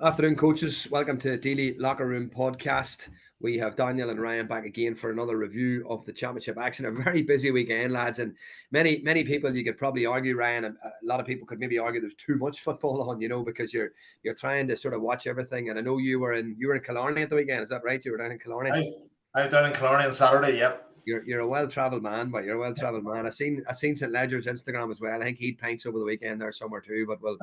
Afternoon, coaches. Welcome to Daily Locker Room Podcast. We have Daniel and Ryan back again for another review of the championship action. A very busy weekend, lads, and many people. You could probably argue, Ryan, and a lot of people could maybe argue there's too much football on, because you're trying to sort of watch everything. And I know you were in Killarney at the weekend. Is that right? You were down in Killarney. I was down in Killarney on Saturday. Yep. You're a well-travelled man, but you're a well-travelled man. I seen St. Ledger's Instagram as well. I think he'd pints over the weekend there somewhere too, but we'll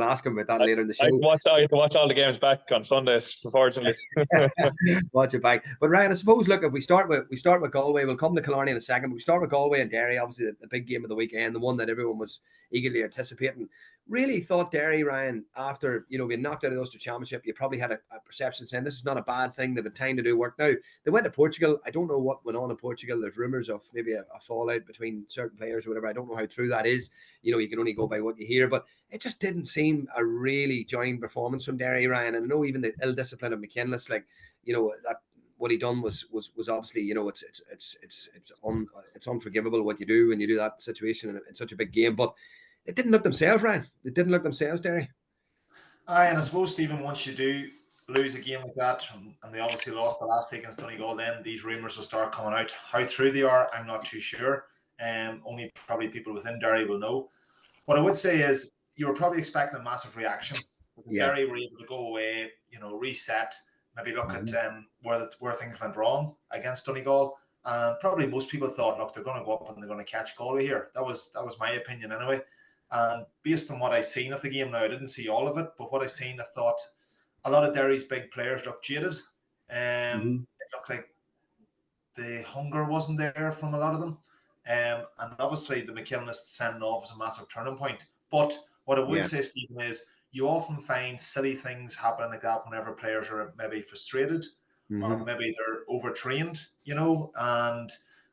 ask him about that later in the show. I had to watch all the games back on Sunday, unfortunately. Watch it back. But Ryan, I suppose, look, if we start with Galway, we'll come to Killarney in a second. But we start with Galway and Derry, obviously the big game of the weekend, the one that everyone was eagerly anticipating. Really thought Derry, Ryan, after being knocked out of the Ulster Championship, you probably had a perception saying this is not a bad thing. They've had time to do work. Now they went to Portugal. I don't know what went on in Portugal. There's rumours of maybe a fallout between certain players or whatever. I don't know how true that is. You can only go by what you hear, but it just didn't seem a really joined performance from Derry, Ryan. And I know even the ill discipline of McKinless, that what he done was obviously, it's unforgivable what you do when you do that situation in such a big game. But it didn't look themselves, Ryan. It didn't look themselves, Derry. And I suppose, Stephen, once you do lose a game like that, and they obviously lost the last take against Donegal, then these rumours will start coming out. How true they are, I'm not too sure. Only probably people within Derry will know. What I would say is you were probably expecting a massive reaction. Yeah. Derry were able to go away, reset, maybe look at where things went wrong against Donegal. And probably most people thought, look, they're going to go up and they're going to catch Galway here. That was my opinion anyway. And based on what I've seen of the game now, I didn't see all of it, but what I've seen, I thought a lot of Derry's big players looked jaded. It looked like the hunger wasn't there from a lot of them. And obviously the McKinless sending off was a massive turning point. But what I would say, Stephen, is you often find silly things happening like that whenever players are maybe frustrated or maybe they're overtrained, and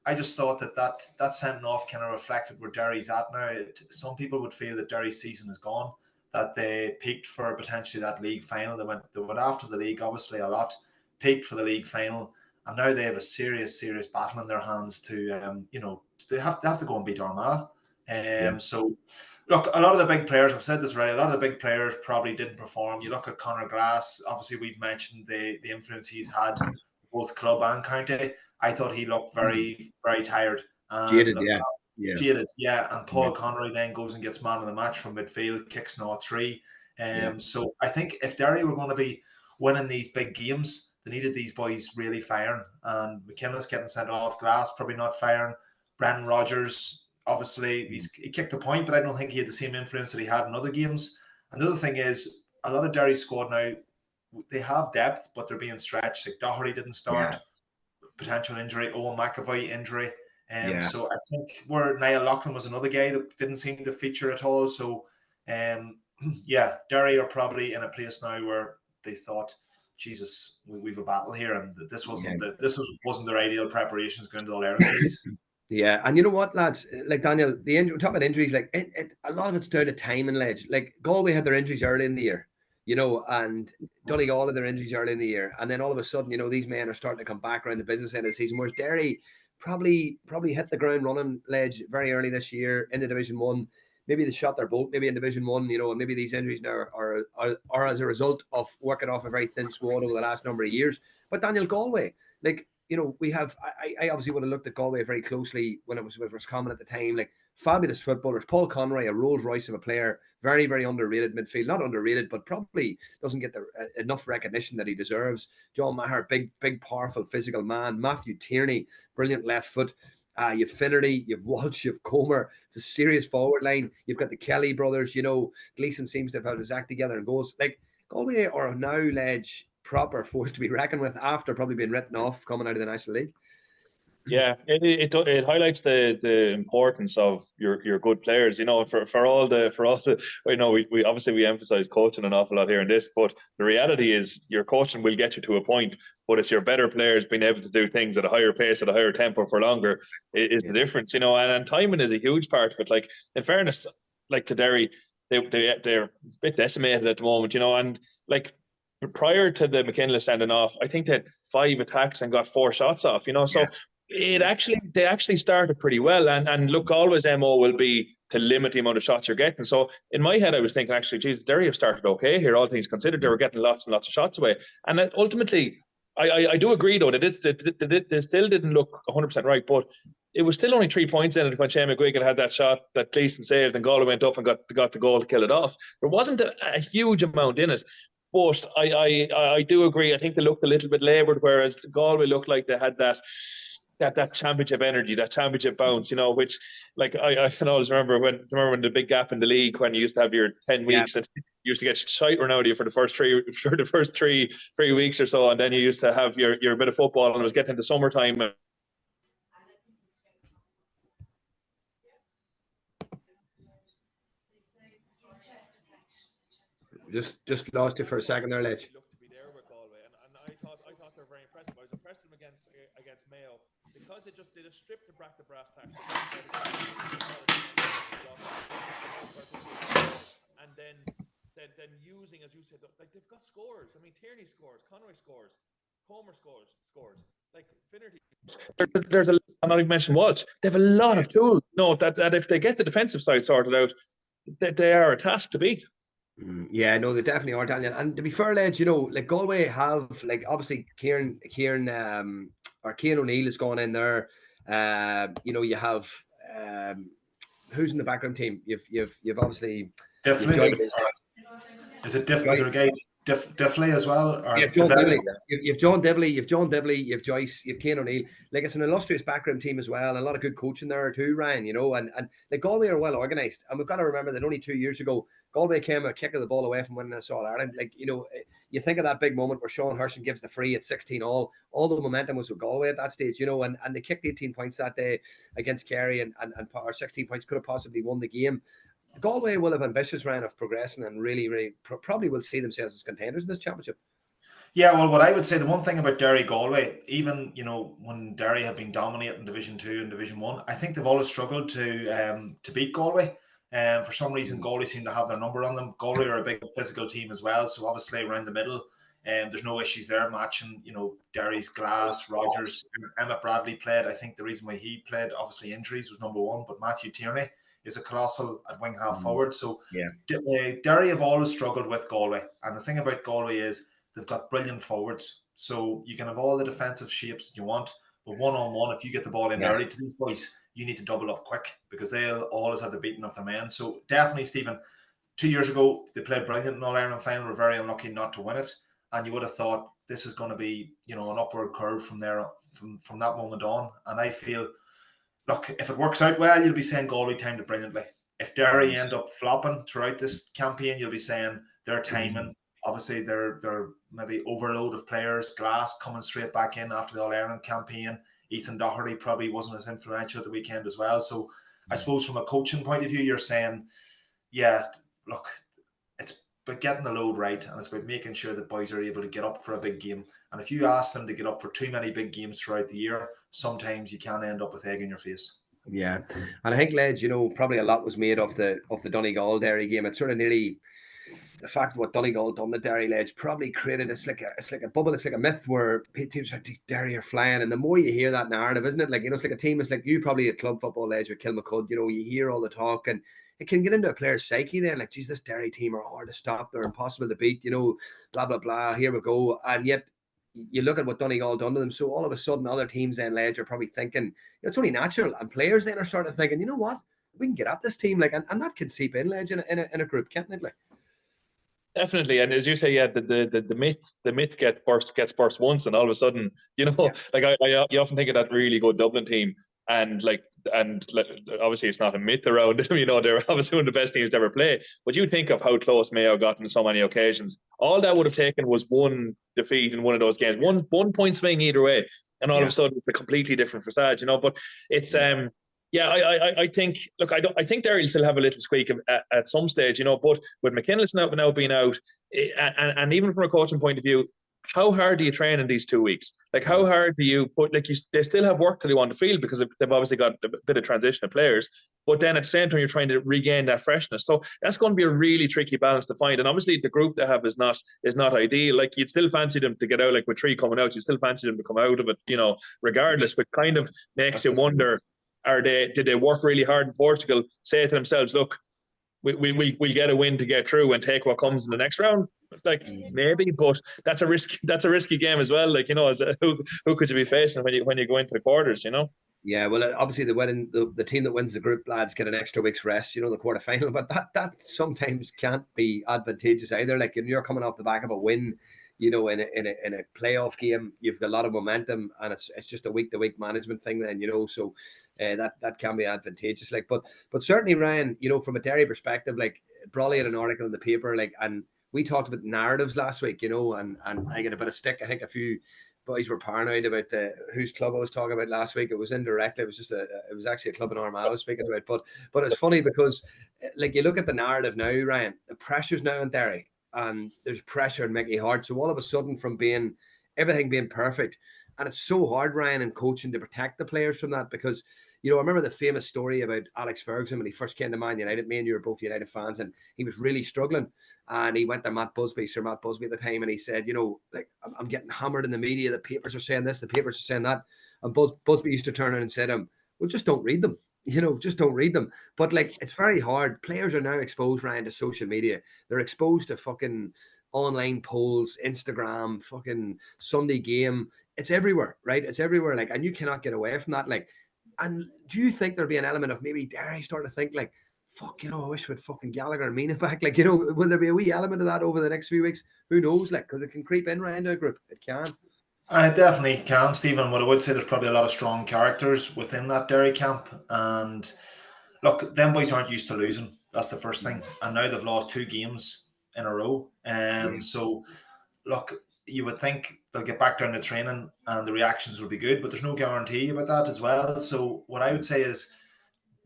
I just thought that sending off kind of reflected where Derry's at now. Some people would feel that Derry's season is gone, that they peaked for potentially that league final. They went after the league, obviously, a lot, peaked for the league final, and now they have a serious battle in their hands to, they have to go and beat Armagh. So, look, a lot of the big players, I've said this already, a lot of the big players probably didn't perform. You look at Conor Glass, obviously we've mentioned the influence he's had both club and county. I thought he looked very, very tired. Jaded, Jaded, yeah. And Paul Conroy then goes and gets man of the match from midfield, kicks 0-3. So I think if Derry were going to be winning these big games, they needed these boys really firing. And McKinless getting sent off, Glass probably not firing. Brendan Rodgers, obviously, he kicked a point, but I don't think he had the same influence that he had in other games. Another thing is, a lot of Derry's squad now, they have depth, but they're being stretched. Like Doherty didn't start. Potential injury, Owen McAvoy injury. So I think where Niall Loughlin was another guy that didn't seem to feature at all. So, Derry are probably in a place now where they thought, Jesus, we've a battle here, and this wasn't their ideal preparations going to the All-Ireland series. Yeah, and you know what, lads? Like Daniel, we talk about injuries. Like a lot of it's down to time and Ledge. Like Galway had their injuries early in the year. And Donegal had their injuries early in the year. And then all of a sudden, these men are starting to come back around the business end of the season, whereas Derry probably hit the ground running, Ledge, very early this year into Division 1. Maybe they shot their boat, maybe in Division 1, and maybe these injuries now are as a result of working off a very thin squad over the last number of years. But Daniel, Galway, we have, I obviously would have looked at Galway very closely when it was with Roscommon at the time, fabulous footballers. Paul Conroy, a Rolls Royce of a player, very, very underrated midfield. Not underrated, but probably doesn't get enough recognition that he deserves. John Maher, big, powerful, physical man. Matthew Tierney, brilliant left foot. You've Finnerty, you've Walsh, you've Comer. It's a serious forward line. You've got the Kelly brothers. Gleeson seems to have had his act together and goes. Galway are now, Ledge, proper force to be reckoned with after probably being written off coming out of the National League. Yeah, it highlights the importance of your good players. For all the we obviously emphasize coaching an awful lot here in this, but the reality is your coaching will get you to a point, but it's your better players being able to do things at a higher pace, at a higher tempo for longer is the difference. And timing is a huge part of it. Like, in fairness, to Derry, they're a bit decimated at the moment. And prior to the McKinless sending off, I think they had 5 attacks and got 4 shots off. So. They actually started pretty well, and look, always MO will be to limit the amount of shots you're getting. So in my head, I was thinking, actually, geez, Derry have started okay here, all things considered. They were getting lots and lots of shots away. And then ultimately, I do agree, though, that they still didn't look 100% right, but it was still only 3 points in it when Sam Maguire had that shot that Gleeson saved and Galway went up and got the goal to kill it off. There wasn't a huge amount in it. But I do agree. I think they looked a little bit laboured, whereas Galway looked like they had that championship energy, that championship bounce, which, like, I can always remember when the big gap in the league, when you used to have your 10 weeks and you used to get shite run out of you for the first three weeks or so, and then you used to have your bit of football, and it was getting into summertime. Just lost it for a second there, Ledge. Looked to be there with Galway, and I thought they were very impressive. I was impressed with them against Mayo because they just stripped the brass tacks, and then using, as you said, like, they've got scores. I mean, Tierney scores, Conway scores, Comer scores. Like Finnerty. There's I'm not even mentioning Walsh. They have a lot of tools. No, that if they get the defensive side sorted out, they are a task to beat. Yeah, no, they definitely are, Daniel. And to be fair, lads, like Galway have, like, obviously Kieran O'Neill is going in there. You have who's in the background team? You've obviously Is it a guy Diffley as well? Or You've John Dibley. You've John Dibley, you've Joyce, you've Cian O'Neill. Like, it's an illustrious background team as well, and a lot of good coaching there too, Ryan, and like Galway are well organised. And we've got to remember that only 2 years ago, Galway came a kick of the ball away from winning us All Ireland. Like, you think of that big moment where Sean Hershon gives the free at 16 all the momentum was with Galway at that stage, and they kicked 18 points that day against Kerry, and our 16 points could have possibly won the game. Galway will have ambitious round of progressing and really probably will see themselves as contenders in this championship. Yeah, well, what I would say, the one thing about Derry Galway, even when Derry have been dominating Division 2 and Division 1, I think they've always struggled to beat Galway. For some reason, Galway seem to have their number on them. Galway are a big physical team as well, so obviously around the middle, there's no issues there matching. Derry's Glass, Rogers, Emmett Bradley played. I think the reason why he played, obviously injuries, was number one, but Matthew Tierney is a colossal at wing half forward. So yeah, Derry have always struggled with Galway. And the thing about Galway is they've got brilliant forwards. So you can have all the defensive shapes that you want, but one-on-one, if you get the ball in early to these boys, you need to double up quick because they'll always have the beating of their men. So definitely, Stephen, 2 years ago, they played brilliant in All-Ireland final. We're very unlucky not to win it. And you would have thought this is going to be, an upward curve from there, from that moment on. And I feel, look, if it works out well, you'll be saying Galway timed it brilliantly. If Derry end up flopping throughout this campaign, you'll be saying their timing. Obviously, they're maybe overload of players. Glass coming straight back in after the All-Ireland campaign. Ethan Doherty probably wasn't as influential at the weekend as well. So I suppose from a coaching point of view, you're saying, yeah, look, it's about getting the load right, and it's about making sure that boys are able to get up for a big game. And if you ask them to get up for too many big games throughout the year, sometimes you can end up with egg in your face. Yeah, and I think, lads, probably a lot was made of the Donegal Derry game. It's sort of nearly the fact of what Donegal done the Derry, lads, probably created it's like a bubble, it's like a myth where teams like Derry are flying, and the more you hear that narrative, isn't it? Like, it's like a team. It's like you probably at club football, lads, or Kilmacud. You hear all the talk, and it can get into a player's psyche then, like, geez, this Derry team are hard to stop, they're impossible to beat, blah blah blah. Here we go, and yet you look at what Donegal done to them. So all of a sudden, other teams then, lads, are probably thinking it's only natural, and players then are starting to thinking, you know what, we can get at this team, like, and that can seep in, lads, in a group, can't it? Like, definitely, and as you say, yeah, the myth gets burst once, and all of a sudden, like you often think of that really good Dublin team, and obviously it's not a myth around them. They're obviously one of the best teams to ever play. But you think of how close Mayo got on so many occasions. All that would have taken was one defeat in one of those games, one point swing either way, and all of a sudden it's a completely different facade. But it's I think. Look, I think Derry will still have a little squeak at some stage, but with McKinless now being out, and even from a coaching point of view, how hard do you train in these 2 weeks? Like, how hard do you put? Like, they still have work to do on the field because they've obviously got a bit of transition of players, but then at the same time you're trying to regain that freshness. So that's going to be a really tricky balance to find. And obviously the group they have is not ideal. Like, you'd still fancy them to get out, like with 3 coming out, you still fancy them to come out of it, regardless. But kind of makes you wonder, did they work really hard in Portugal, say to themselves, look, we'll get a win to get through and take what comes in the next round? Like, maybe, but that's a risky game as well. Like, who could you be facing when you go into the quarters, Yeah, well, obviously the team that wins the group, lads, get an extra week's rest, the quarterfinal, but that sometimes can't be advantageous either. Like, you're coming off the back of a win, in a playoff game, you've got a lot of momentum, and it's just a week to week management thing then, so that can be advantageous. Like, but certainly, Ryan, from a Derry perspective, like, Brawley had an article in the paper, like, and we talked about narratives last week, and I get a bit of stick. I think a few boys were paranoid about whose club I was talking about last week. It was indirect. It was just it was actually a club in Armagh I was speaking about. But it's funny because, like, you look at the narrative now, Ryan, the pressure's now in Derry, and there's pressure in Mickey Hart. So all of a sudden, from everything being perfect, and it's so hard, Ryan, in coaching to protect the players from that, because I remember the famous story about Alex Ferguson when he first came to Man United. Me and you were both United fans, and he was really struggling. And he went to Sir Matt Busby at the time, and he said, like, I'm getting hammered in the media. The papers are saying this, the papers are saying that. And Busby used to turn around and say to him, well, just don't read them. Just don't read them. But, like, it's very hard. Players are now exposed, Ryan, to social media. They're exposed to fucking online polls, Instagram, fucking Sunday Game. It's everywhere, right? It's everywhere. Like, and you cannot get away from that. Like, and do you think there'll be an element of maybe Derry starting to think, like, fuck, I wish we'd fucking Gallagher and Mina back? Like, will there be a wee element of that over the next few weeks? Who knows? Like, because it can creep in around a group. It can. I definitely can, Stephen. What I would say, there's probably a lot of strong characters within that Derry camp. And look, them boys aren't used to losing. That's the first thing. And now they've lost 2 games in a row. So, look, you would think they'll get back down to training and the reactions will be good, but there's no guarantee about that as well. So what I would say is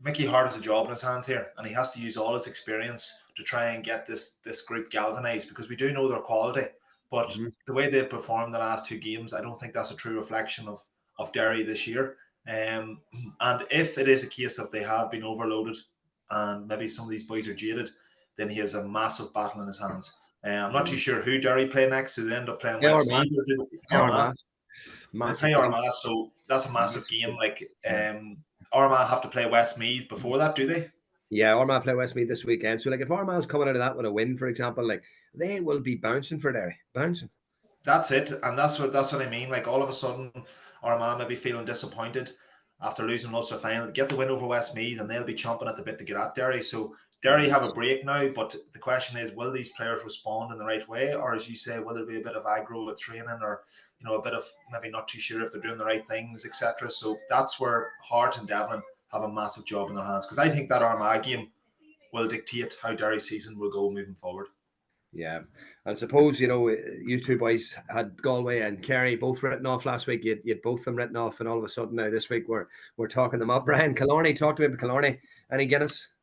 Mickey Hart has a job in his hands here, and he has to use all his experience to try and get this group galvanized, because we do know their quality. But the way they've performed the last 2 games, I don't think that's a true reflection of Derry this year. And if it is a case of they have been overloaded and maybe some of these boys are jaded, then he has a massive battle in his hands. I'm not too sure who Derry play next. Do they end up playing Westmeath? Armagh. They play Armagh, so that's a massive game. Like, Armagh have to play Westmeath before that, do they? Yeah, Armagh play Westmeath this weekend. So, like, if Armagh's coming out of that with a win, for example, like, they will be bouncing for Derry. Bouncing. That's it. And that's what I mean. Like, all of a sudden, Armagh may be feeling disappointed after losing Ulster final. Get the win over Westmeath, and they'll be chomping at the bit to get at Derry. So Derry have a break now, but the question is, will these players respond in the right way? Or, as you say, will there be a bit of aggro with training, or, a bit of maybe not too sure if they're doing the right things, etc. So that's where Hart and Devlin have a massive job in their hands, because I think that Armagh game will dictate how Derry's season will go moving forward. Yeah, and suppose, you 2 boys had Galway and Kerry both written off last week. You had both of them written off, and all of a sudden now this week we're talking them up. Brian Killarney, talk to me about Killarney. Any Guinness?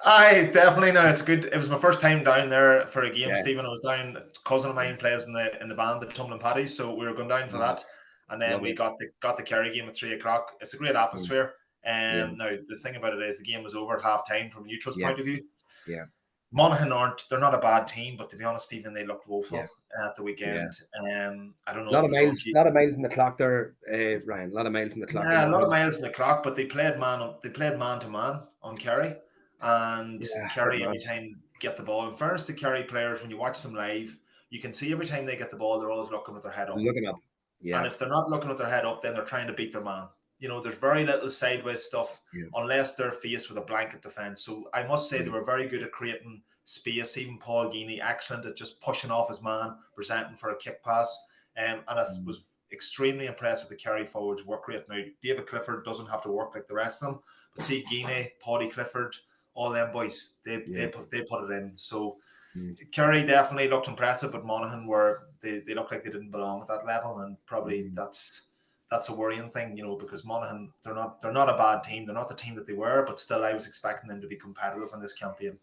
Aye, definitely. No, it's good. It was my first time down there for a game, Stephen. I was down. A cousin of mine plays in the band, the Tumbling Paddies, so we were going down for that, and then we got the Kerry game at 3:00. It's a great atmosphere. Now the thing about it is the game was over at half time from a neutral's point of view. Yeah. Monaghan they're not a bad team, but to be honest, Stephen, they looked woeful at the weekend. I don't know. A lot of miles in the clock there, Ryan. A lot of miles in the clock. Yeah, a lot of miles in the clock, but they played man to man on Kerry, and Kerry every time get the ball. In fairness to Kerry players, when you watch them live, you can see every time they get the ball, they're always looking with their head up. Looking up. Yeah. And if they're not looking with their head up, then they're trying to beat their man. There's very little sideways stuff unless they're faced with a blanket defence. So I must say they were very good at creating space. Even Paul Geaney, excellent at just pushing off his man, presenting for a kick pass. And I was extremely impressed with the Kerry forwards' work rate. Now, David Clifford doesn't have to work like the rest of them, but see Geaney, Paddy Clifford, all them boys, they put it in. So Kerry definitely looked impressive, but Monaghan they looked like they didn't belong at that level, and probably that's a worrying thing, because Monaghan, they're not a bad team. They're not the team that they were, but still I was expecting them to be competitive in this campaign.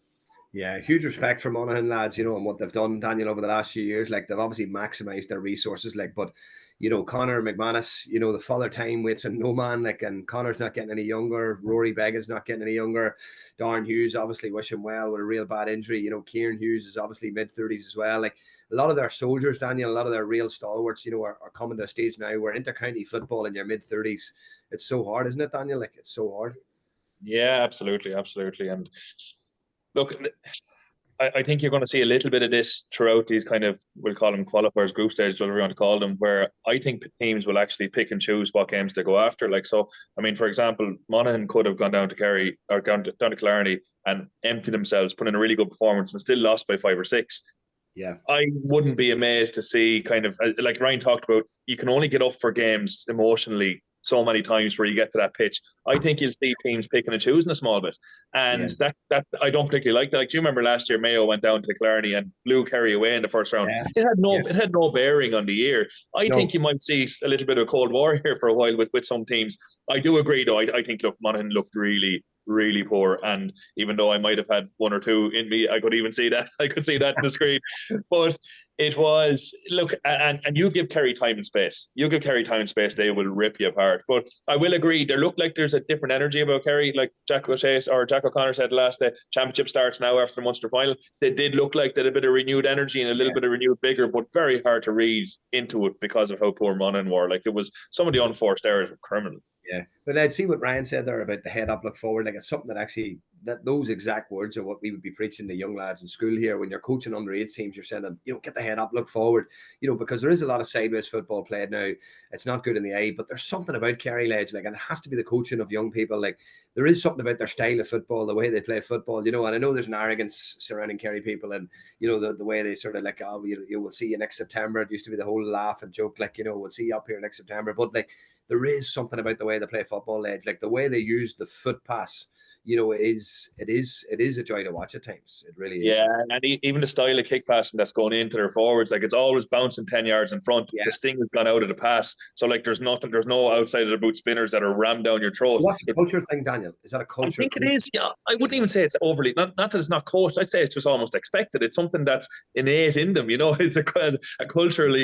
Yeah, huge respect for Monaghan lads, and what they've done, Daniel, over the last few years. Like, they've obviously maximised their resources, but You know, Conor McManus, you know, the father time waits on no man, like, and Conor's not getting any younger. Rory Begga's not getting any younger. Darren Hughes, obviously, wish him well with a real bad injury. You know, Kieran Hughes is obviously mid-30s as well. Like, a lot of their soldiers, Daniel, a lot of their real stalwarts, you know, are coming to a stage now where inter-county football in your mid-30s, it's so hard, isn't it, Daniel? Like, it's so hard. Yeah, absolutely. And look, I think you're going to see a little bit of this throughout these kind of, we'll call them qualifiers, group stages, whatever you want to call them, where I think teams will actually pick and choose what games they go after. Like, so, I mean, for example, Monaghan could have gone down to Kerry or down to Killarney and emptied themselves, put in a really good performance and still lost by 5 or 6. Yeah. I wouldn't be amazed to see kind of, like Ryan talked about, you can only get up for games emotionally so many times where you get to that pitch. I think you'll see teams picking and choosing a small bit. And that I don't particularly like that. Like, do you remember last year Mayo went down to Killarney and blew Kerry away in the first round? Yeah. It had no bearing on the year. I think you might see a little bit of a cold war here for a while with some teams. I do agree though. I think, look, Monaghan looked really, really poor, and even though I might have had 1 or 2 in me, I could even see that. I could see that in the screen. But it was, look, and you give Kerry time and space. You give Kerry time and space, they will rip you apart. But I will agree, there looked like there's a different energy about Kerry. Like Jack O'Connor said last day, championship starts now after the Munster final. They did look like they had a bit of renewed energy and a little bit of renewed vigor, but very hard to read into it because of how poor Monaghan were. Like, it was, some of the unforced errors were criminal. Yeah, but I'd see what Ryan said there about the head up, look forward. Like, it's something that actually, that those exact words are what we would be preaching to young lads in school here. When you're coaching underage teams, you're saying them, you know, get the head up, look forward. You know, because there is a lot of sideways football played now. It's not good in the eye, but there's something about Kerry lads, like, and it has to be the coaching of young people. Like, there is something about their style of football, the way they play football, you know. And I know there's an arrogance surrounding Kerry people, and you know the way they sort of like, oh, you will see you next September. It used to be the whole laugh and joke, like, you know, we'll see you up here next September. But like, there is something about the way they play football, lads. Like, the way they use the foot pass, you know, it is a joy to watch at times. It really is. Yeah, and even the style of kick passing that's going into their forwards, like, it's always bouncing 10 yards in front. Yeah. The sting has gone out of the pass. So, like, there's no outside of the boot spinners that are rammed down your throat. What's the culture thing, Daniel? Is that a culture? I think it is, yeah. I wouldn't even say it's overly, not that it's not coached. I'd say it's just almost expected. It's something that's innate in them, you know. It's a cultural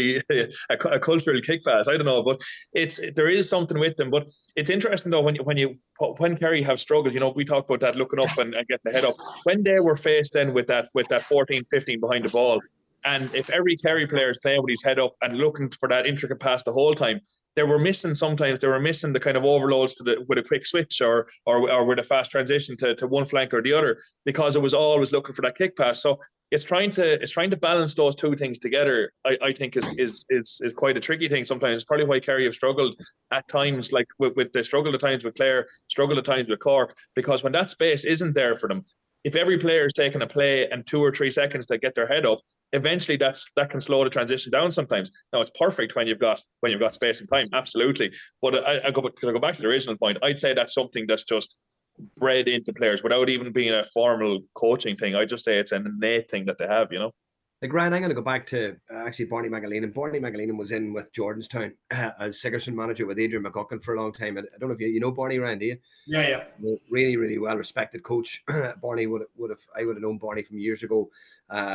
kick pass. I don't know, but there is something with them. But it's interesting though, when Kerry have struggled, you know, we talked about that, looking up and getting the head up. When they were faced then with that 14-15 behind the ball, and if every Kerry player is playing with his head up and looking for that intricate pass the whole time, they were missing the kind of overloads with a quick switch or with a fast transition to one flank or the other, because it was always looking for that kick pass. So it's trying to balance those two things together. I think is quite a tricky thing sometimes. It's probably why Kerry have struggled at times, like with they struggled at times with Clare, struggled at times with Cork, because when that space isn't there for them, if every player is taking a play and 2 or 3 seconds to get their head up, eventually that can slow the transition down sometimes. Now, it's perfect when you've got space and time, absolutely. But I go back to the original point. I'd say that's something that's just bred into players without even being a formal coaching thing. I just say it's an innate thing that they have, you know. Like, Ryan, I'm going to go back to actually Barney McAleenan. Barney McAleenan was in with Jordanstown as Sigerson manager with Adrian McGuckin for a long time. And I don't know if you know Barney, Ryan, do you? Yeah. Really, really well respected coach. Barney I would have known Barney from years ago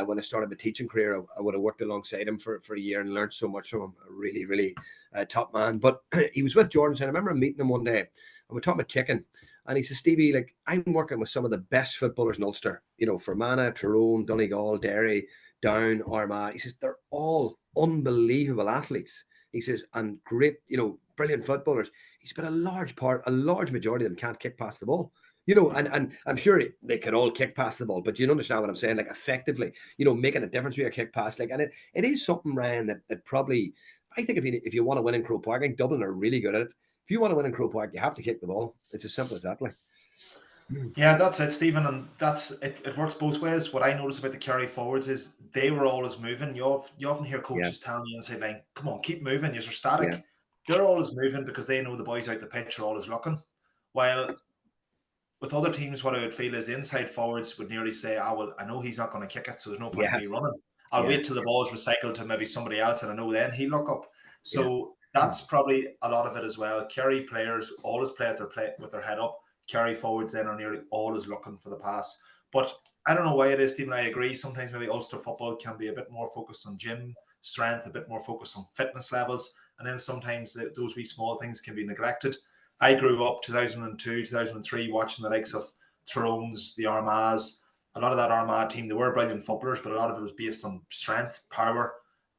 when I started my teaching career. I would have worked alongside him for a year and learned so much from him. A really, really top man. But he was with Jordanstown. I remember meeting him one day and we're talking about kicking. And he says, Stevie, like, I'm working with some of the best footballers in Ulster, you know, Fermanagh, Tyrone, Donegal, Derry, Down, Armagh. He says, they're all unbelievable athletes. He says, and great, you know, brilliant footballers. He's but a large majority of them can't kick past the ball. You know, and I'm sure they can all kick past the ball, but you understand what I'm saying? Like, effectively, you know, making a difference with your kick pass. Like, and it is something, Ryan, that probably, I think if you want to win in Croke Park, I think Dublin are really good at it. If you want to win in Croke Park, you have to kick the ball. It's as simple as that. Like, yeah, that's it, Stephen, and it works both ways. What I notice about the Kerry forwards is they were always moving. You often hear coaches telling you and say, like, come on, keep moving, you're static. Yeah. They're always moving because they know the boys out the pitch are always looking. While with other teams, what I would feel is inside forwards would nearly say, well, I know he's not going to kick it, so there's no point in me running. I'll wait till the ball's recycled to maybe somebody else, and I know then he'll look up. So that's probably a lot of it as well. Kerry players always play with their head up. Kerry forwards then are nearly always looking for the pass. But I don't know why it is, Stephen. I agree. Sometimes maybe Ulster football can be a bit more focused on gym strength, a bit more focused on fitness levels, and then sometimes those wee small things can be neglected. I grew up 2002, 2003 watching the likes of Tyrone's, the Armaghs. A lot of that Armagh team, they were brilliant footballers, but a lot of it was based on strength, power,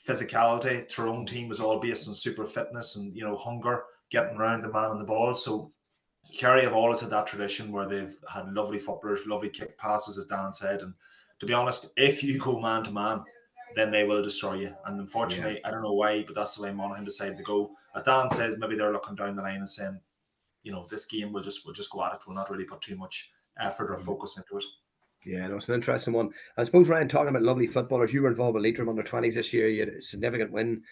physicality. Tyrone team was all based on super fitness and, you know, hunger, getting around the man on the ball. So Kerry have always had that tradition where they've had lovely footballers, lovely kick passes, as Dan said. And to be honest, if you go man to man, then they will destroy you. And unfortunately, I don't know why, but that's the way Monaghan decided to go. As Dan says, maybe they're looking down the line and saying, you know, this game we'll just go at it. We'll not really put too much effort or focus into it. Yeah, no, it's an interesting one. I suppose, Ryan, talking about lovely footballers, you were involved with Leitrim under 20s this year. You had a significant win.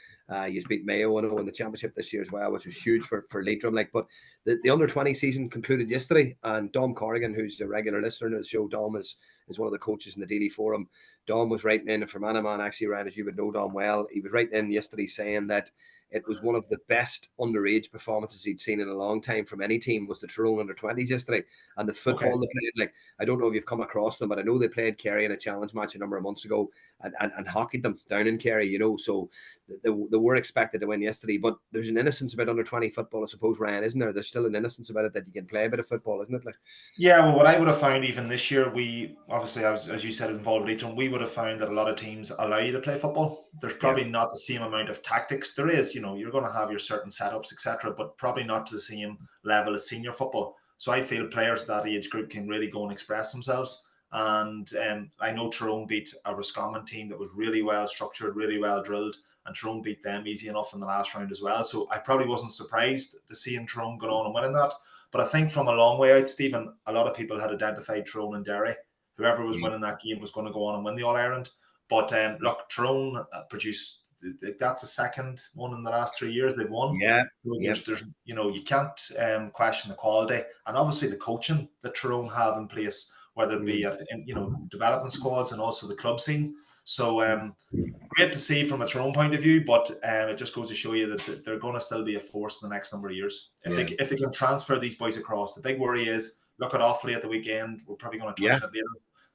You beat Mayo in the championship this year as well, which was huge for Leitrim. Like, but the under 20 season concluded yesterday, and Dom Corrigan, who's a regular listener to the show, Dom is one of the coaches in the Daily Forum. Dom was writing in, and for man, actually, Ryan, as you would know Dom well, he was writing in yesterday saying that it was one of the best underage performances he'd seen in a long time from any team, was the Tyrone under 20s yesterday. And the football they played, like, I don't know if you've come across them, but I know they played Kerry in a challenge match a number of months ago and hockeyed them down in Kerry, you know, so they were expected to win yesterday. But there's an innocence about under 20 football, I suppose, Ryan, isn't there? There's still an innocence about it that you can play a bit of football, isn't it? Like, yeah, well, what I would have found even this year, we obviously, as you said, involved Leitrim, we would have found that a lot of teams allow you to play football. There's probably not the same amount of tactics. There is, you know, you're going to have your certain setups, etc., but probably not to the same level as senior football. So I feel players of that age group can really go and express themselves. And I know Tyrone beat a Roscommon team that was really well structured, really well drilled, and Tyrone beat them easy enough in the last round as well. So I probably wasn't surprised to seeing Tyrone going on and winning that. But I think from a long way out, Stephen, a lot of people had identified Tyrone and Derry. Whoever was winning that game was going to go on and win the All-Ireland. But look, Tyrone produced, that's the second one in the last 3 years they've won. Yeah. There's you know, you can't question the quality. And obviously the coaching that Tyrone have in place, whether it be at, you know, development squads and also the club scene. So great to see from a Tyrone point of view, but it just goes to show you that they're going to still be a force in the next number of years. If they can transfer these boys across. The big worry is, look at Offaly at the weekend. We're probably going to touch on it later.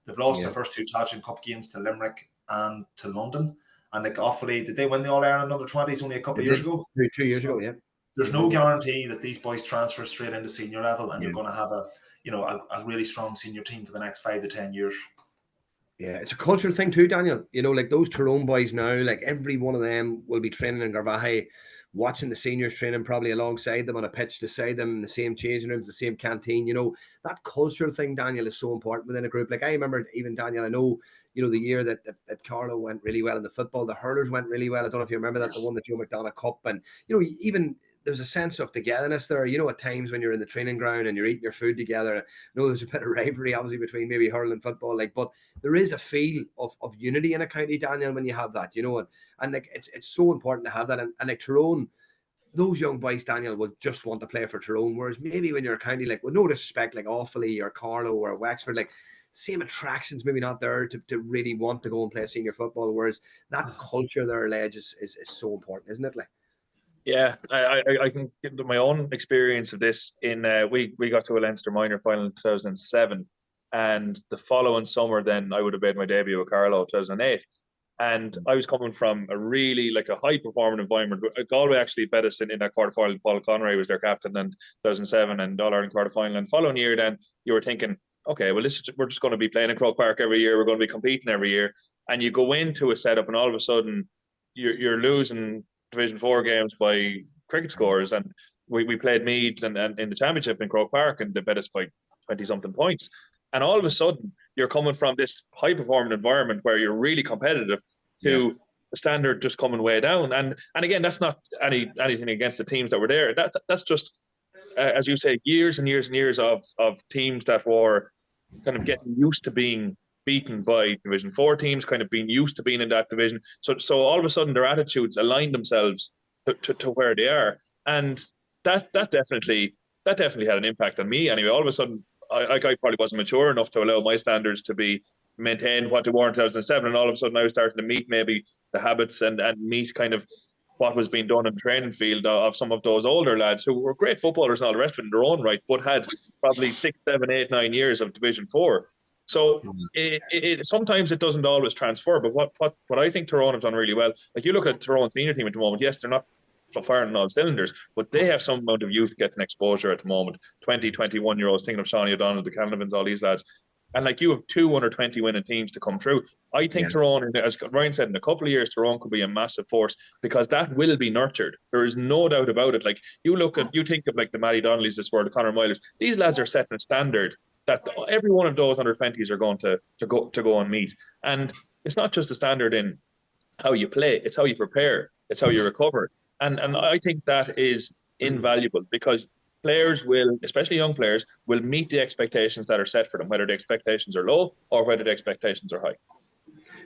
They've lost their first two Tailteann Cup games to Limerick and to London. And like Offaly, did they win the All-Ireland under 20s only a couple of years ago? 2 years ago, yeah. There's no guarantee that these boys transfer straight into senior level and you're going to have a really strong senior team for the next 5 to 10 years. Yeah, it's a cultural thing too, Daniel. You know, like those Tyrone boys now, like every one of them will be training in Garvahay, watching the seniors training probably alongside them on a pitch beside them in the same changing rooms, the same canteen. You know, that cultural thing, Daniel, is so important within a group. Like I remember even, Daniel, I know, you know, the year that Carlo went really well in the football, the hurlers went really well. I don't know if you remember that, the one that Joe McDonough Cup. And, you know, even there's a sense of togetherness there, you know, at times when you're in the training ground and you're eating your food together. I know there's a bit of rivalry, obviously, between maybe hurling and football, like, but there is a feel of unity in a county, Daniel, when you have that, you know, and like it's so important to have that. And like Tyrone, those young boys, Daniel, will just want to play for Tyrone. Whereas maybe when you're a county, like, with no disrespect, like Offaly or Carlow or Wexford, like, same attractions maybe not there to really want to go and play senior football. Whereas that culture there, Ledge, is so important, isn't it? Like, yeah, I can give my own experience of this. In we got to a Leinster minor final in 2007, and the following summer, then I would have made my debut at Carlow 2008. And I was coming from a really like a high performing environment. Galway actually bet us in that quarter final. Paul Conroy was their captain in 2007 and All-Ireland quarter final. And following year, then you were thinking, okay, well, we're just going to be playing in Croke Park every year. We're going to be competing every year. And you go into a setup, and all of a sudden, you're losing Division 4 games by cricket scores. And we played Meath and in the championship in Croke Park, and they bet us by 20-something points. And all of a sudden, you're coming from this high-performing environment where you're really competitive to the standard just coming way down. And again, that's not anything against the teams that were there. That's just, as you say, years and years and years of teams that were kind of getting used to being beaten by Division 4 teams, kind of being used to being in that division. So all of a sudden, their attitudes aligned themselves to where they are. And that definitely had an impact on me. Anyway, all of a sudden, I probably wasn't mature enough to allow my standards to be maintained what they were in 2007, and all of a sudden I was starting to meet maybe the habits and meet kind of what was being done in the training field of some of those older lads who were great footballers and all the rest of it in their own right, but had probably 6, 7, 8, 9 years of Division 4. So sometimes it doesn't always transfer, but what I think Tyrone have done really well, like you look at Tyrone senior team at the moment, yes, they're not firing on all cylinders, but they have some amount of youth getting exposure at the moment. 20, 21-year-olds, thinking of Shawnee O'Donnell, the Canovans, all these lads. And like, you have 2 under 20 winning teams to come through. I think Tyrone, as Ryan said, in a couple of years, Tyrone could be a massive force, because that will be nurtured. There is no doubt about it. Like, you think of like the Matty Donnellys this world, the Conor Milers. These lads are setting a standard that every one of those under 20s are going to go and meet. And it's not just a standard in how you play, it's how you prepare, it's how you recover. And I think that is invaluable, because players will, especially young players, will meet the expectations that are set for them, whether the expectations are low or whether the expectations are high.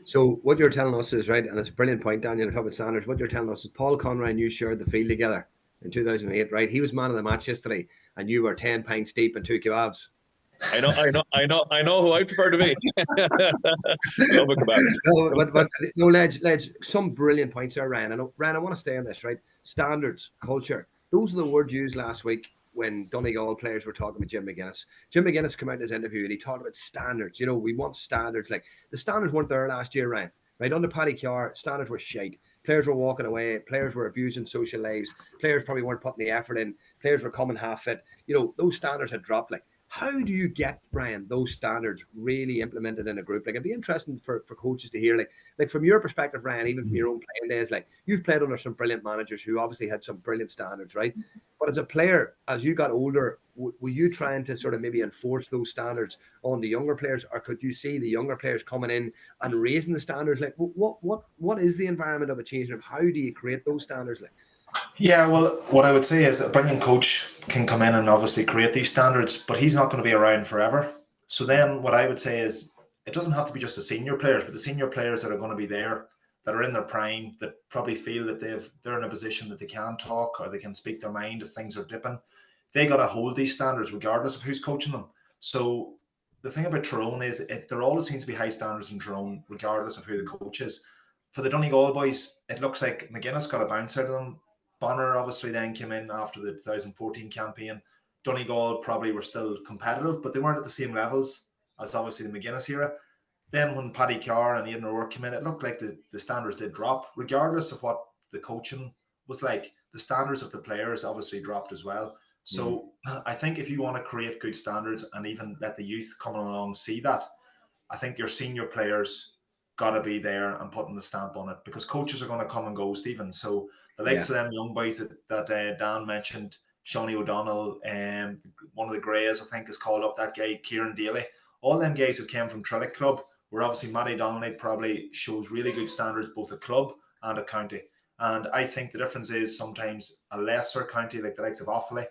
So what you're telling us is, right, and it's a brilliant point, Daniel, on top of standards, what you're telling us is Paul Conroy and you shared the field together in 2008, right? He was man of the match yesterday, and you were 10 pints deep and 2 kebabs. I know who I prefer to be. Love a kebab. No, Ledge, some brilliant points there, Ryan. Ryan, I want to stay on this, right? Standards, culture. Those are the words used last week when Donegal players were talking with Jim McGuinness. Jim McGuinness came out in his interview and he talked about standards. You know, we want standards. Like, the standards weren't there last year, Ryan. Right? Under Paddy Carr, standards were shite. Players were walking away. Players were abusing social lives. Players probably weren't putting the effort in. Players were coming half fit. You know, those standards had dropped. Like, how do you get, Brian, those standards really implemented in a group? Like, it'd be interesting for coaches to hear, like from your perspective, Ryan, even from your own playing days, like, you've played under some brilliant managers who obviously had some brilliant standards, right? But as a player, as you got older, were you trying to sort of maybe enforce those standards on the younger players, or could you see the younger players coming in and raising the standards? Like, what is the environment of a change room? How do you create those standards? Like, yeah, well, what I would say is a brilliant coach can come in and obviously create these standards, but he's not going to be around forever. So then what I would say is, it doesn't have to be just the senior players, but the senior players that are going to be there, that are in their prime, that probably feel that they're in a position that they can talk or they can speak their mind if things are dipping. They got to hold these standards regardless of who's coaching them. So the thing about Tyrone is there always seems to be high standards in Tyrone, regardless of who the coach is. For the Donegal boys, it looks like McGuinness got a bounce out of them. Bonner obviously then came in after the 2014 campaign. Donegal probably were still competitive, but they weren't at the same levels as obviously the McGuinness era. Then when Paddy Carr and Aidan O'Rourke came in, it looked like the standards did drop, regardless of what the coaching was like. The standards of the players obviously dropped as well. So I think if you want to create good standards and even let the youth come along see that, I think your senior players got to be there and putting the stamp on it, because coaches are going to come and go, Stephen. So the likes of them young boys that Dan mentioned, Shawnee O'Donnell, and one of the Greys, I think, is called up, that guy, Kieran Daly. All them guys who came from Trillick Club, where obviously Matty Donnelly probably shows really good standards, both at club and at county. And I think the difference is sometimes a lesser county like the likes of Offaly,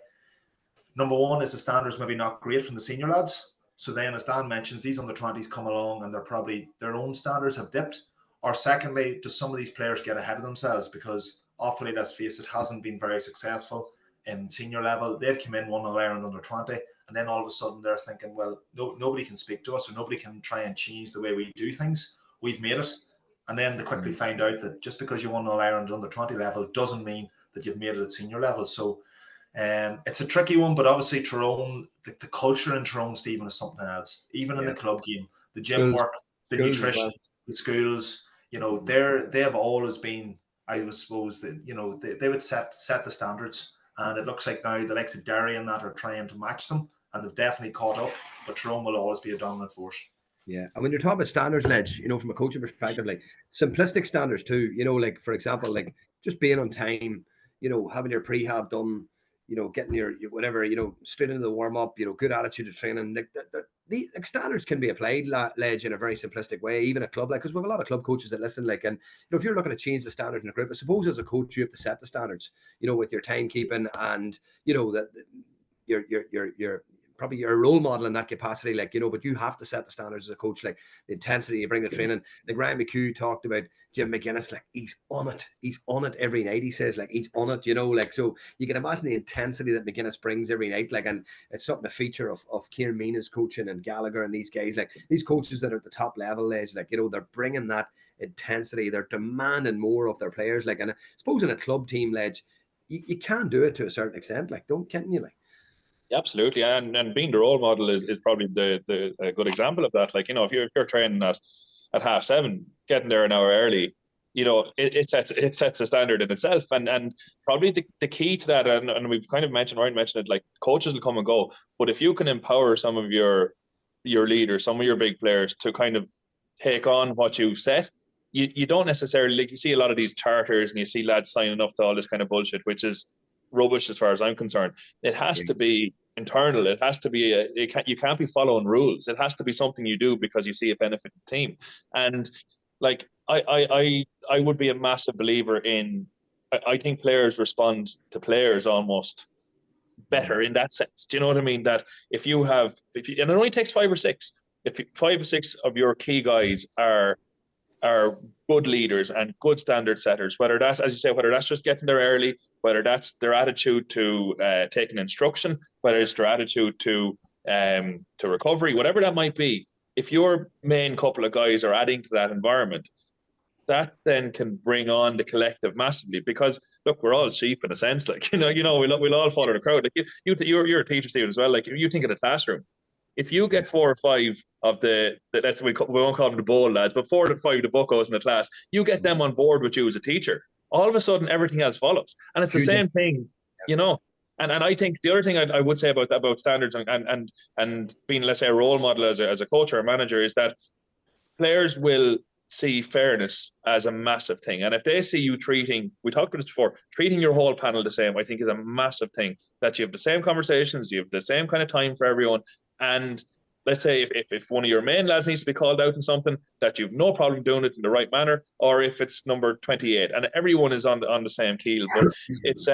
number one is the standards maybe not great from the senior lads. So then, as Dan mentions, these under-20s come along and they're probably, their own standards have dipped. Or secondly, do some of these players get ahead of themselves? Because Offaly, let's face it, hasn't been very successful in senior level. They've come in, won All Ireland under 20, and then all of a sudden they're thinking, well, nobody can speak to us, or nobody can try and change the way we do things. We've made it. And then they quickly find out that just because you won All Ireland under 20 level doesn't mean that you've made it at senior level. So it's a tricky one, but obviously Tyrone, the culture in Tyrone, Stephen, is something else. Even in the club game, the gym work, the nutrition, the schools, you know, they have always been, I suppose, that, you know, they would set the standards, and it looks like now the likes of Derry and that are trying to match them, and they've definitely caught up. But Tyrone will always be a dominant force. Yeah, and when you're talking about standards, Ledge, you know, from a coaching perspective, like simplistic standards too, you know, like for example, like just being on time, you know, having your prehab done, you know, getting your whatever, you know, straight into the warm up, you know, good attitude of training. Like standards can be applied, Ledge, in a very simplistic way, even a club, like, because we have a lot of club coaches that listen, like, and you know, if you're looking to change the standards in a group, I suppose as a coach you have to set the standards, you know, with your timekeeping, and you know that you're probably you're a role model in that capacity, like, you know, but you have to set the standards as a coach, like the intensity you bring the training. Like Ryan McHugh talked about Jim McGuinness, like he's on it every night, he says, like he's on it, you know, like, so you can imagine the intensity that McGuinness brings every night, like, and it's something a feature of Kieran Mina's coaching and Gallagher and these guys, like these coaches that are at the top level, Edge, like, you know, they're bringing that intensity, they're demanding more of their players, like, and I suppose in a club team, Ledge, you can do it to a certain extent, like, can't you, like? Absolutely, and being the role model is probably a good example of that. Like, you know, if you're training at 7:30, getting there an hour early, it sets a standard in itself. And probably the key to that, and we've kind of Ryan mentioned it, like coaches will come and go, but if you can empower some of your leaders, some of your big players to kind of take on what you've set, you don't necessarily, like, you see a lot of these charters and you see lads signing up to all this kind of bullshit, which is rubbish as far as I'm concerned. It has to be internal. It has to be you can't be following rules. It has to be something you do because you see a benefit in the team. And like I would be a massive believer in, I think players respond to players almost better in that sense. Do you know what I mean? That if you and it only takes 5 or 6, if 5 or 6 of your key guys are good leaders and good standard setters, whether that's, as you say, whether that's just getting there early, whether that's their attitude to taking instruction, whether it's their attitude to recovery, whatever that might be, if your main couple of guys are adding to that environment, that then can bring on the collective massively. Because look, we're all sheep in a sense, like we'll all follow the crowd. Like you're a teacher, Steven, as well. Like you think of the classroom, if you get 4 or 5 of we won't call them the bowl lads, but 4 to 5 of the buckos in the class, you get them on board with you as a teacher, all of a sudden everything else follows. And it's the same thing, And I think the other thing I would say about standards and being, let's say, a role model as a coach or a manager is that players will see fairness as a massive thing. And if they see you we talked about this before, treating your whole panel the same, I think is a massive thing. That you have the same conversations, you have the same kind of time for everyone. And let's say if one of your main lads needs to be called out in something, that you've no problem doing it in the right manner, or if it's number 28 and everyone is on the same keel. But it's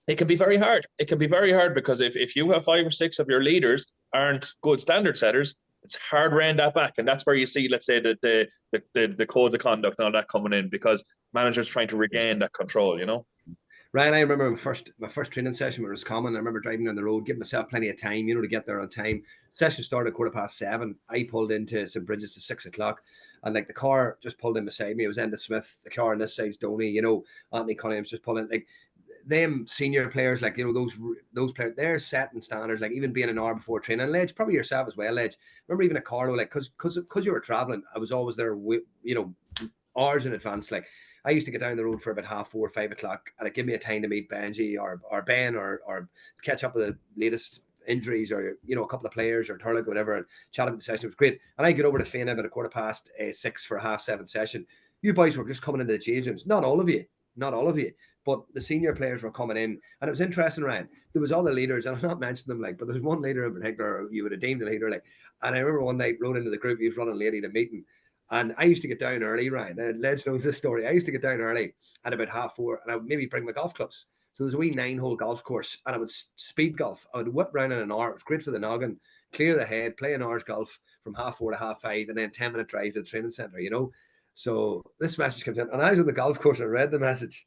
it can be very hard. It can be very hard because if you have 5 or 6 of your leaders aren't good standard setters, it's hard to rein that back. And that's where you see, let's say, the codes of conduct and all that coming in, because managers trying to regain that control, Ryan, I remember my first training session when it was common. I remember driving down the road, giving myself plenty of time, to get there on time. Session started at 7:15. I pulled into St. Bridget's at 6 o'clock. And like the car just pulled in beside me. It was Enda Smith, the car on this side's Donny, Anthony Cunningham's just pulling. Like them senior players, like, those players, they're setting standards, like even being an hour before training. Ledge, probably yourself as well, Ledge. Remember even at Carlo, like, because you were traveling, I was always there, hours in advance. Like, I used to get down the road for about 4:30, 5 o'clock, and it'd give me a time to meet Benji or Ben or catch up with the latest injuries, or a couple of players or Turlock, whatever, and chat about the session. It was great. And I get over to Fana about 6:15 for a 7:30 session. You boys were just coming into the change rooms. Not all of you, but the senior players were coming in, and it was interesting, Ryan. There was all the leaders, and I'm not mentioning them, like, but there's one leader in particular you would have deemed a leader, like. And I remember one night wrote into the group, he was running late at a meeting. And I used to get down early, Ryan. And Ledge knows this story. I used to get down early at about 4:30, and I would maybe bring my golf clubs. So there's a wee 9-hole golf course, and I would speed golf. I would whip round in an hour. It was great for the noggin, clear the head, play an hour's golf from 4:30 to 5:30, and then 10-minute drive to the training centre, So this message comes in, and I was on the golf course and I read the message.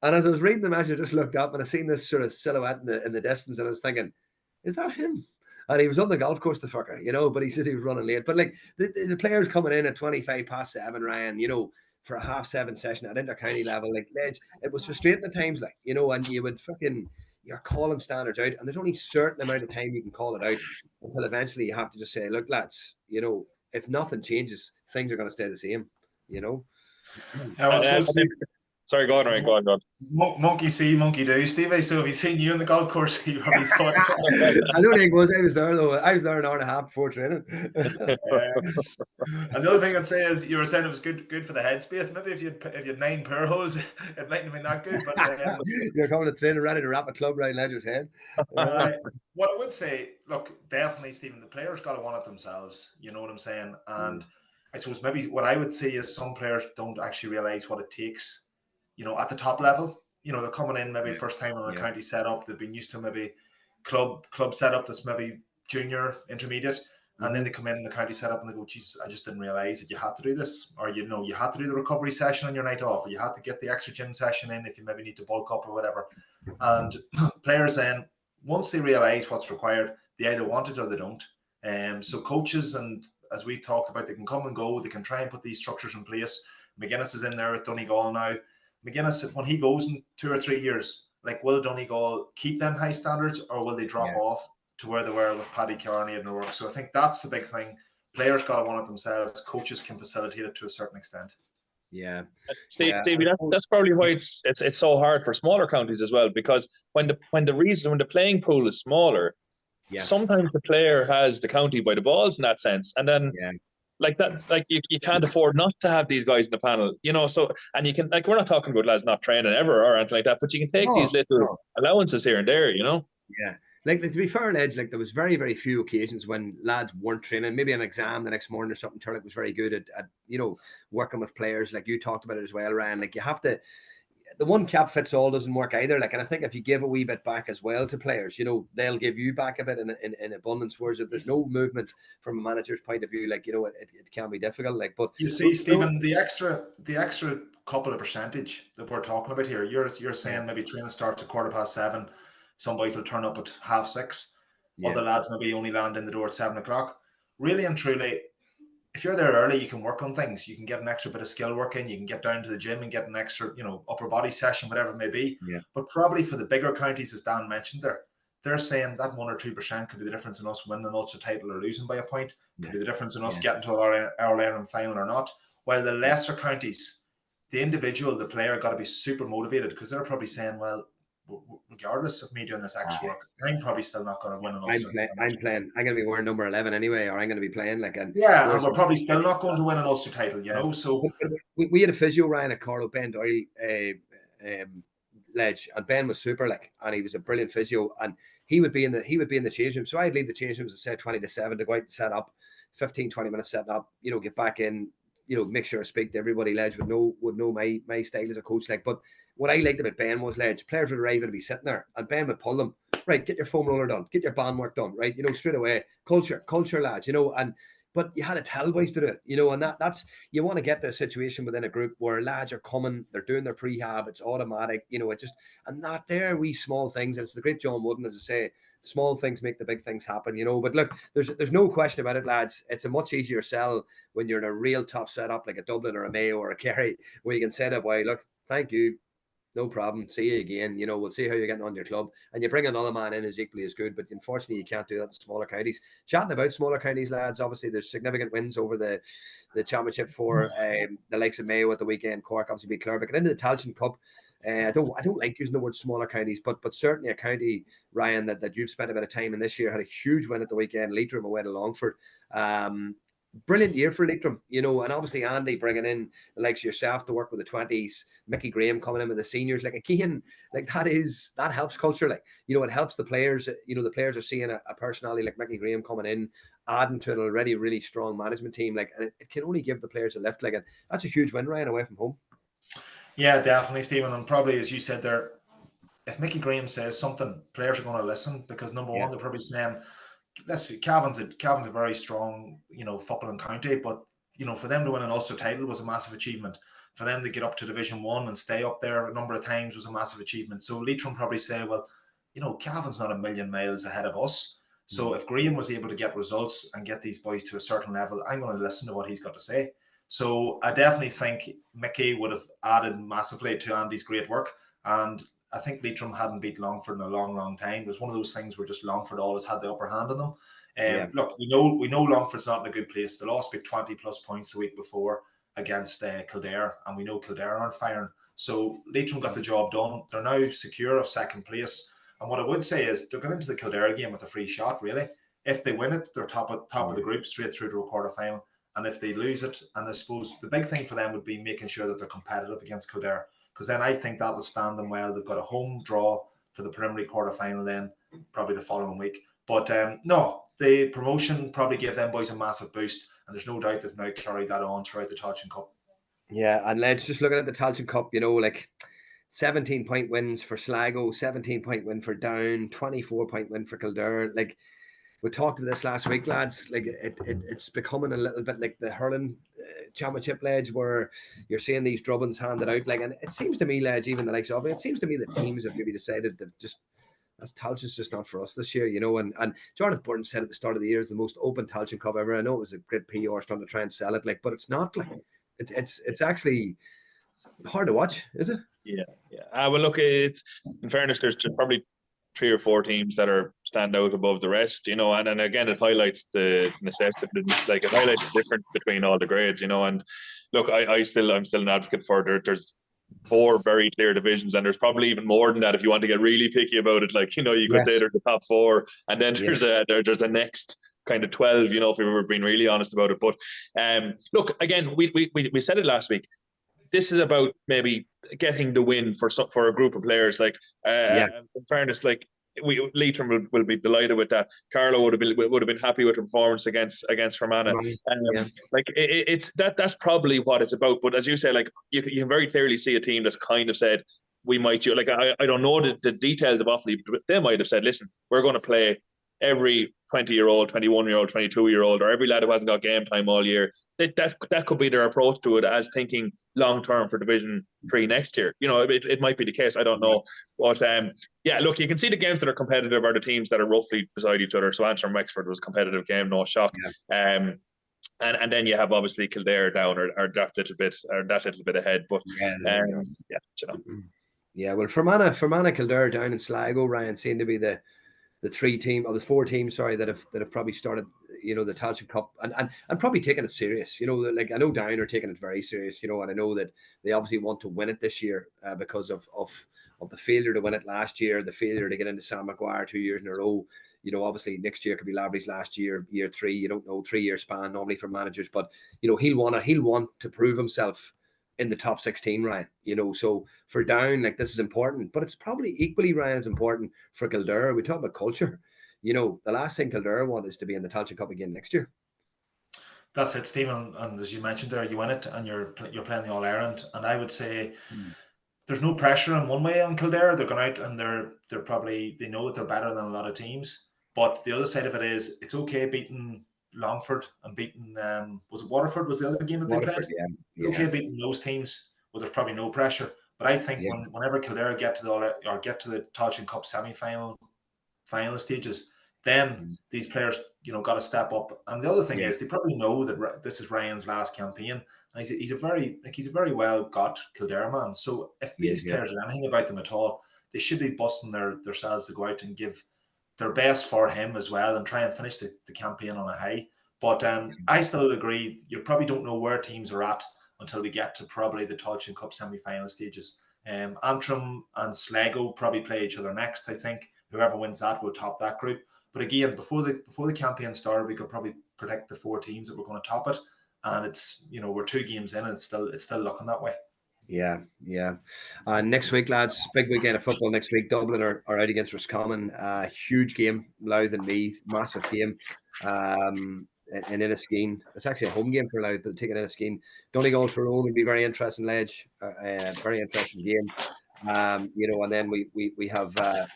And as I was reading the message, I just looked up and I seen this sort of silhouette in the distance, and I was thinking, is that him? And he was on the golf course, the fucker, but he said he was running late. But like the players coming in at 7:25, Ryan, for a 7:30 session at inter-county level, like, Ledge, it was frustrating at times, like, and you would you're calling standards out, and there's only a certain amount of time you can call it out until eventually you have to just say, look, lads, if nothing changes, things are going to stay the same, Sorry, go on, Ryan. Go on. Monkey see, monkey do, Stevie. So have you seen you in the golf course? You probably thought. I don't think it was. I was there, though. I was there an hour and a half before training. Another thing I'd say is you were saying it was good for the headspace. Maybe if you had 9 pair hose, it mightn't have been that good. But you're coming to training ready to wrap a club around Ledger's head. What I would say, look, definitely, Stephen, the players got to want it themselves. You know what I'm saying? And I suppose maybe what I would say is some players don't actually realise what it takes. At the top level, they're coming in maybe first time on a county setup. They've been used to maybe club setup that's maybe junior, intermediate, and then they come in the county setup and they go, "Jesus, I just didn't realise that you had to do this, or you had to do the recovery session on your night off, or you had to get the extra gym session in if you maybe need to bulk up or whatever." And players then, once they realise what's required, they either want it or they don't. So coaches, and as we talked about, they can come and go. They can try and put these structures in place. McGuinness is in there with Donegal now. McGuinness, when he goes in 2 or 3 years, like, will Donegal keep them high standards, or will they drop off to where they were with Paddy Kearney and the work? So I think that's the big thing. Players got to want it themselves. Coaches can facilitate it to a certain extent. Yeah. Steve, Yeah. Stevie, that's probably why it's so hard for smaller counties as well, because when the playing pool is smaller, Yeah. sometimes the player has the county by the balls in that sense, and then Yeah. like that, like you can't afford not to have these guys in the panel, you know. So, and you can, like, we're not talking about lads not training ever or anything like that, but you can take these little allowances here and there, you know. Yeah. Like to be fair, Edge, like there was very, very few occasions when lads weren't training. Maybe an exam the next morning or something. Turlock was very good at working with players. Like you talked about it as well, Ryan. Like you have to. The one cap fits all doesn't work either. Like, and I think if you give a wee bit back as well to players, they'll give you back a bit in abundance. Whereas if there's no movement from a manager's point of view, like it can be difficult. Like, but you see, Stephen, the extra couple of percentage that we're talking about here, you're saying maybe training starts at 7:15. Some boys will turn up at 6:30. Other lads maybe only land in the door at 7:00. Really and truly, if you're there early, you can work on things. You can get an extra bit of skill work in. You can get down to the gym and get an extra, upper body session, whatever it may be. Yeah. But probably for the bigger counties, as Dan mentioned there, they're saying that 1 or 2% could be the difference in us winning an Ulster title or losing by a point. Could be the difference in us getting to our Ireland final or not. While the lesser counties, the player got to be super motivated, because they're probably saying, well, regardless of me doing this extra work, I'm probably still not going to win an Ulster. I'm playing. I'm going to be wearing number 11 anyway, or I'm going to be playing and we're probably still not going to win an Ulster title, So we had a physio, Ryan, at Carlow, Ben Doyle, Ledge, and Ben was super, and he was a brilliant physio, and he would be in the change room. So I'd leave the change rooms at say 20 to 7 to go out and set up, 15-20 minutes setting up, get back in, make sure I speak to everybody. Ledge would know my style as a coach. But what I liked about Ben was, Ledge, players would arrive and be sitting there, and Ben would pull them, right, get your foam roller done, get your band work done, right, straight away. Culture, lads, but you had to tell boys to do it, and that's, you want to get to a situation within a group where lads are coming, they're doing their prehab, it's automatic, it just, and that there wee small things, and it's the great John Wooden, as I say, small things make the big things happen, but look, there's no question about it, lads. It's a much easier sell when you're in a real top setup like a Dublin or a Mayo or a Kerry, where you can say to a boy, look, thank you, no problem, see you again, we'll see how you're getting on your club, and you bring another man in who's equally as good. But unfortunately you can't do that in smaller counties. Chatting about smaller counties, lads, obviously there's significant wins over the championship for the likes of Mayo at the weekend. Cork obviously beat Clare, but into the Tailteann Cup, I don't like using the word smaller counties, but certainly a county, Ryan, that you've spent a bit of time in this year, had a huge win at the weekend. Leitrim away to Longford. Brilliant year for Leitrim, and obviously Andy bringing in the likes of yourself to work with the 20s, Mickey Graham coming in with the seniors, that helps culture, it helps the players. The players are seeing a personality like Mickey Graham coming in, adding to an already really strong management team, and it can only give the players a lift, and that's a huge win, Ryan, away from home. Yeah, definitely, Stephen, and probably, as you said there, if Mickey Graham says something, players are going to listen, because number one, they're probably saying, let's see, Cavan's a very strong, footballing county, but for them to win an Ulster title was a massive achievement. For them to get up to Division 1 and stay up there a number of times was a massive achievement. So Leitrim probably say, well, Cavan's not a million miles ahead of us. So if Graham was able to get results and get these boys to a certain level, I'm going to listen to what he's got to say. So I definitely think Mickey would have added massively to Andy's great work. And I think Leitrim hadn't beat Longford in a long, long time. It was one of those things where just Longford always had the upper hand on them. Look, we know Longford's not in a good place. They lost by 20 plus points the week before against Kildare, and we know Kildare aren't firing. So Leitrim got the job done. They're now secure of second place. And what I would say is they're going into the Kildare game with a free shot, really. If they win it, they're top of the group, straight through to a quarter final. And if they lose it, and I suppose the big thing for them would be making sure that they're competitive against Kildare, because then I think that will stand them well. They've got a home draw for the preliminary quarter final then, probably the following week. But no, the promotion probably gave them boys a massive boost, and there's no doubt they've now carried that on throughout the Tailteann Cup. Yeah, and let's just looking at the Tailteann Cup, 17-point wins for Sligo, 17-point win for Down, 24-point win for Kildare. We talked about this last week, lads. It's becoming a little bit like the hurling championship, Ledge, where you're seeing these drubbins handed out. And it seems to me, Ledge, even the likes of it seems to me that teams have maybe decided that that's Tailteann's just not for us this year, And Jonathan Burton said at the start of the year it's the most open Tailteann Cup ever. I know it was a great PR stunt to try and sell it, but it's not. It's actually hard to watch, is it? Yeah. Well, look, it's, in fairness, there's probably 3 or 4 teams that are stand out above the rest, and again it highlights the necessity, like it highlights the difference between all the grades, and look, I'm still an advocate for there's 4 very clear divisions, and there's probably even more than that if you want to get really picky about it. Like, you could say there's the top 4, and then there's a next kind of 12, if we were being really honest about it. But look, again, we said it last week. This is about maybe getting the win for a group of players. Like, in fairness, like Leitrim will be delighted with that. Carlo would have been happy with the performance against Fermanagh. Like it's that's probably what it's about. But as you say, like you can very clearly see a team that's kind of said we might. Like I don't know the details of Offaly, but they might have said, listen, we're going to play every 20-year-old, 21-year-old, 22-year-old, or every lad who hasn't got game time all year. That could be their approach to it, as thinking long term for Division 3 next year. It might be the case. I don't know. But look, you can see the games that are competitive are the teams that are roughly beside each other. So Antrim Wexford was a competitive game, no shock. And then you have obviously Kildare down or that little bit ahead. But well, Fermanagh, Kildare down in Sligo, Ryan, seem to be the 3 team, or the 4 teams, sorry, that have probably started, the Tailteann Cup and probably taking it serious. Like I know Down are taking it very serious, and I know that they obviously want to win it this year because of the failure to win it last year, the failure to get into Sam Maguire 2 years in a row. Obviously next year could be Lavery's last year 3. You don't know, 3-year span normally for managers, but he'll want to prove himself in the top 16, Ryan. So for Down, like, this is important, but it's probably equally, Ryan, as important for Kildare. We talk about culture. The last thing Kildare want is to be in the Tailteann Cup again next year. That's it, Stephen. And as you mentioned there, you win it and you're playing the All-Ireland. And I would say there's no pressure in one way on Kildare. They're going out and they're probably, they know that they're better than a lot of teams. But the other side of it is, it's okay beating Longford and beating was it Waterford was the other game that they played? Yeah. Okay beating those teams, well, there's probably no pressure. But I think whenever Kildare get to the Tailteann Cup semi-final stages, then these players got to step up. And the other thing is, they probably know that this is Ryan's last campaign, and he's a very well got Kildare man. So if these players are anything about them at all, they should be busting themselves to go out and give their best for him as well, and try and finish the campaign on a high. But I still agree, you probably don't know where teams are at until we get to probably the Tailteann Cup semi-final stages. Antrim and Sligo probably play each other next. I think whoever wins that will top that group. But again, before the campaign started, we could probably predict the 4 teams that were going to top it. And it's we're 2 games in, and it's still looking that way. Yeah. Next week, lads, big weekend of football next week. Dublin are out against Roscommon. Huge game, Louth and Meath, massive game. In Inniskeen. It's actually a home game for Louth, but taking Inniskeen. Donegal Tyrone will be very interesting, Ledge. Very interesting game. And then we have a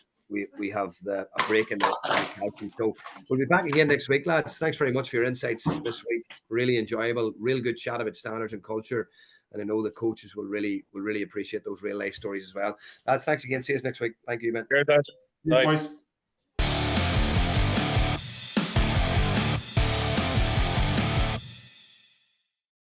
break in the Tailteann. So we'll be back again next week, lads. Thanks very much for your insights this week. Really enjoyable, real good chat about standards and culture. And I know the coaches will really appreciate those real life stories as well. Lads, thanks again. See us next week. Thank you, man. Great, guys. Bye. Boys.